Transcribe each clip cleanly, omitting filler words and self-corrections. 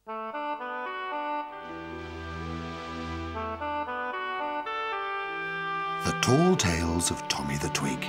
The Tall Tales of Tommy the Twig.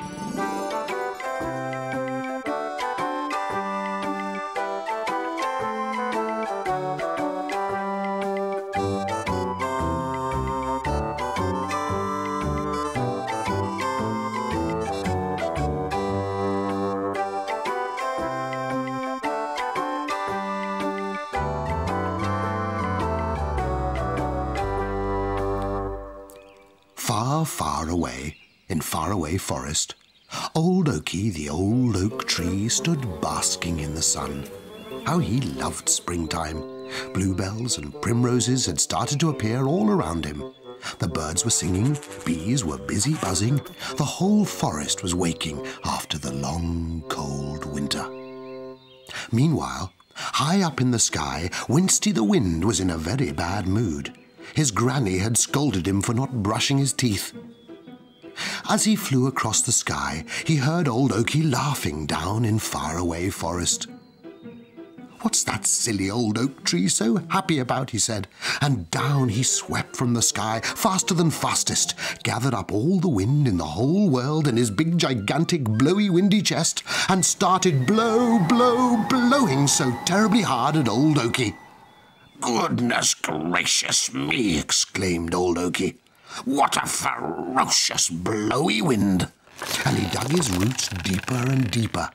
Far, far away, in Faraway Forest, old Oaky, the old oak tree, stood basking in the sun. How he loved springtime! Bluebells and primroses had started to appear all around him. The birds were singing, bees were busy buzzing, the whole forest was waking after the long, cold winter. Meanwhile, high up in the sky, Winsty the Wind was in a very bad mood. His granny had scolded him for not brushing his teeth. As he flew across the sky, he heard old Oaky laughing down in Faraway Forest. "What's that silly old oak tree so happy about?" he said, and down he swept from the sky, faster than fastest, gathered up all the wind in the whole world in his big, gigantic, blowy, windy chest, and started blowing so terribly hard at old Oaky. "Goodness gracious me!" exclaimed old Oaky. "What a ferocious blowy wind!" And he dug his roots deeper and deeper.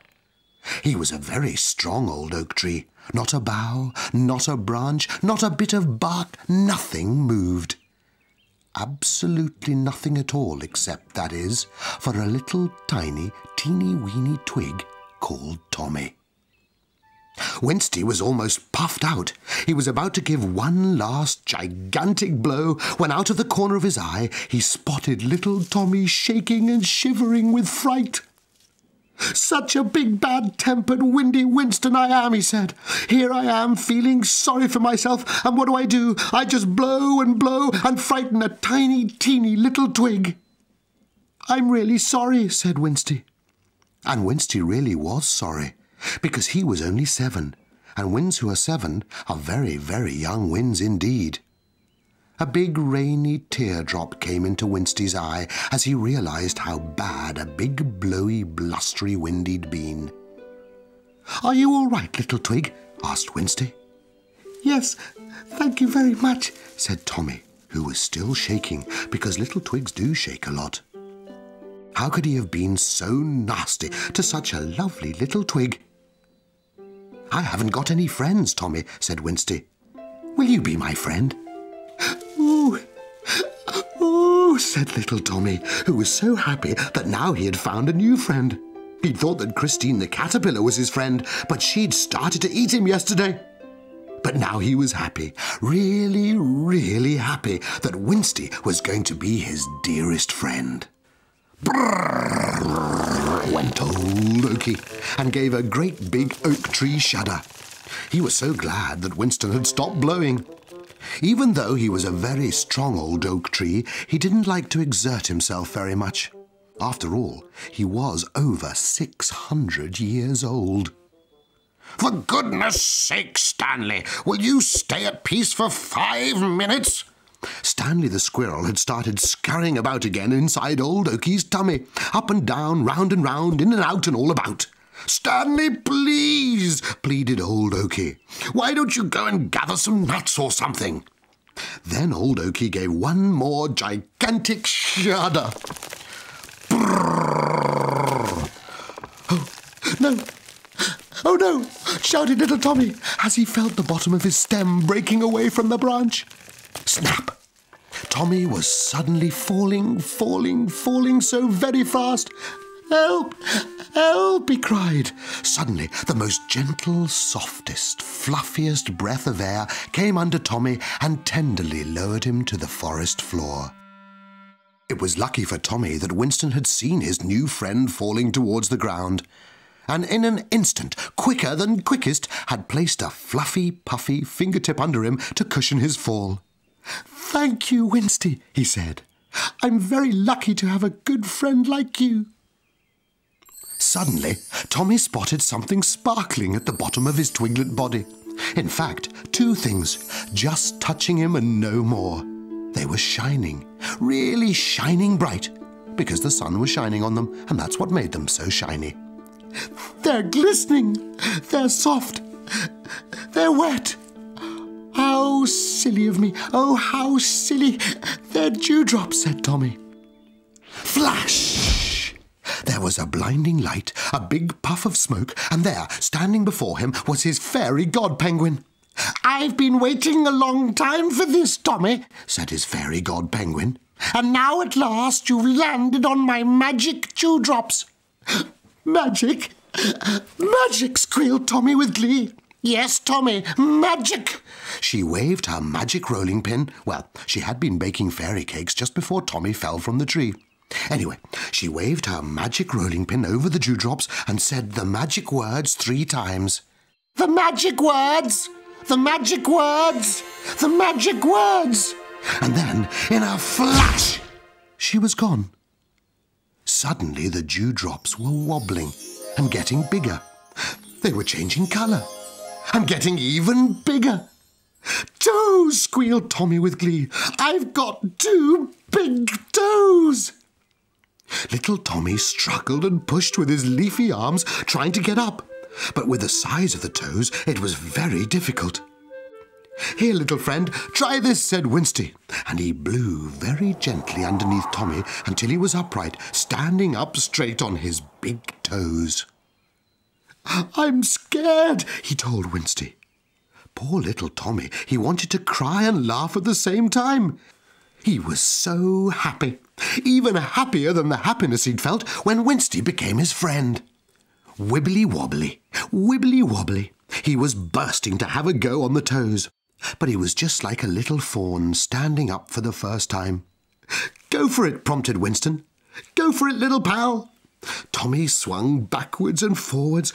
He was a very strong old oak tree. Not a bough, not a branch, not a bit of bark, nothing moved. Absolutely nothing at all, except, that is, for a little tiny, teeny-weeny twig called Tommy. Winsty was almost puffed out. He was about to give one last gigantic blow when out of the corner of his eye he spotted little Tommy shaking and shivering with fright. "Such a big, bad-tempered, windy Winston I am," he said. "Here I am feeling sorry for myself, and what do? I just blow and frighten a tiny, teeny little twig." "I'm really sorry," said Winsty. And Winsty really was sorry, because he was only 7, and winds who are 7 are very, very young winds indeed. A big rainy teardrop came into Winsty's eye as he realized how bad a big, blowy, blustery wind he'd been. "Are you all right, little twig?" asked Winsty. "Yes, thank you very much," said Tommy, who was still shaking, because little twigs do shake a lot. How could he have been so nasty to such a lovely little twig? "I haven't got any friends, Tommy," said Winsty. "Will you be my friend?" "Ooh, ooh," said little Tommy, who was so happy that now he had found a new friend. He'd thought that Christine the caterpillar was his friend, but she'd started to eat him yesterday. But now he was happy, really, really happy that Winsty was going to be his dearest friend. "Brrr," went old Oaky, and gave a great big oak tree shudder. He was so glad that Winston had stopped blowing. Even though he was a very strong old oak tree, he didn't like to exert himself very much. After all, he was over 600 years old. "For goodness sake, Stanley, will you stay at peace for 5 minutes? Stanley the squirrel had started scurrying about again inside old Oaky's tummy, up and down, round and round, in and out and all about. "Stanley, please," pleaded old Oaky. "Why don't you go and gather some nuts or something?" Then old Oaky gave one more gigantic shudder. Brrr. "Oh, no! Oh, no!" shouted little Tommy as he felt the bottom of his stem breaking away from the branch. Snap! Tommy was suddenly falling so very fast. "Help! Help!" he cried. Suddenly, the most gentle, softest, fluffiest breath of air came under Tommy and tenderly lowered him to the forest floor. It was lucky for Tommy that Winston had seen his new friend falling towards the ground, and in an instant, quicker than quickest, had placed a fluffy, puffy fingertip under him to cushion his fall. "Thank you, Winsty," he said. "I'm very lucky to have a good friend like you." Suddenly, Tommy spotted something sparkling at the bottom of his twiglet body. In fact, 2 things, just touching him and no more. They were shining, really shining bright, because the sun was shining on them, and that's what made them so shiny. They're glistening, they're soft, they're wet. How silly of me, oh, how silly. They're dewdrops, said Tommy. Flash! There was a blinding light, a big puff of smoke, and there, standing before him, was his fairy god penguin. I've been waiting a long time for this, Tommy, said his fairy god penguin. And now at last you've landed on my magic dewdrops. Magic? Magic, squealed Tommy with glee. Yes, Tommy, magic! She waved her magic rolling pin. Well, she had been baking fairy cakes just before Tommy fell from the tree. Anyway, she waved her magic rolling pin over the dewdrops and said the magic words 3 times. The magic words! The magic words! The magic words! And then, in a flash, she was gone. Suddenly the dewdrops were wobbling and getting bigger. They were changing colour and getting even bigger. Toes, squealed Tommy with glee. I've got 2 big toes. Little Tommy struggled and pushed with his leafy arms, trying to get up. But with the size of the toes, it was very difficult. Here, little friend, try this, said Winsty. And he blew very gently underneath Tommy until he was upright, standing up straight on his big toes. I'm scared, he told Winsty. Poor little Tommy, he wanted to cry and laugh at the same time. He was so happy, even happier than the happiness he'd felt when Winsty became his friend. Wibbly wobbly, wibbly wobbly. He was bursting to have a go on the toes, but he was just like a little fawn standing up for the first time. Go for it, prompted Winston. Go for it, little pal. Tommy swung backwards and forwards,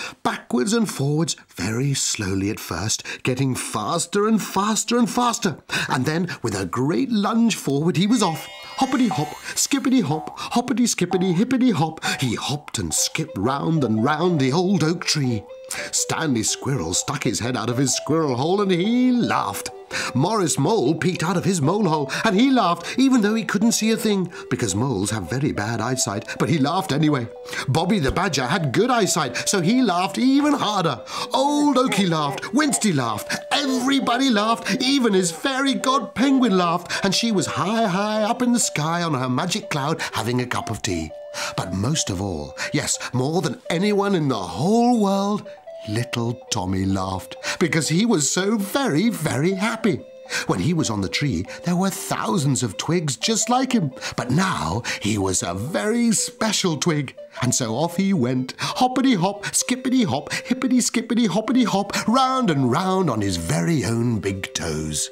very slowly at first, getting faster and faster and faster. And then, with a great lunge forward, he was off. Hoppity-hop, skippity-hop, hoppity-skippity, hippity-hop. He hopped and skipped round and round the old oak tree. Stanley Squirrel stuck his head out of his squirrel hole and he laughed. Morris Mole peeked out of his mole hole and he laughed even though he couldn't see a thing, because moles have very bad eyesight, but he laughed anyway. Bobby the Badger had good eyesight, so he laughed even harder. Old Oaky laughed, Winsty laughed, everybody laughed, even his fairy god Penguin laughed, and she was high, high up in the sky on her magic cloud having a cup of tea. But most of all, yes, more than anyone in the whole world, little Tommy laughed, because he was so very, very happy. When he was on the tree, there were thousands of twigs just like him, but now he was a very special twig. And so off he went, hoppity-hop, skippity-hop, hippity-skippity, hoppity-hop, round and round on his very own big toes.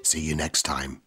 See you next time.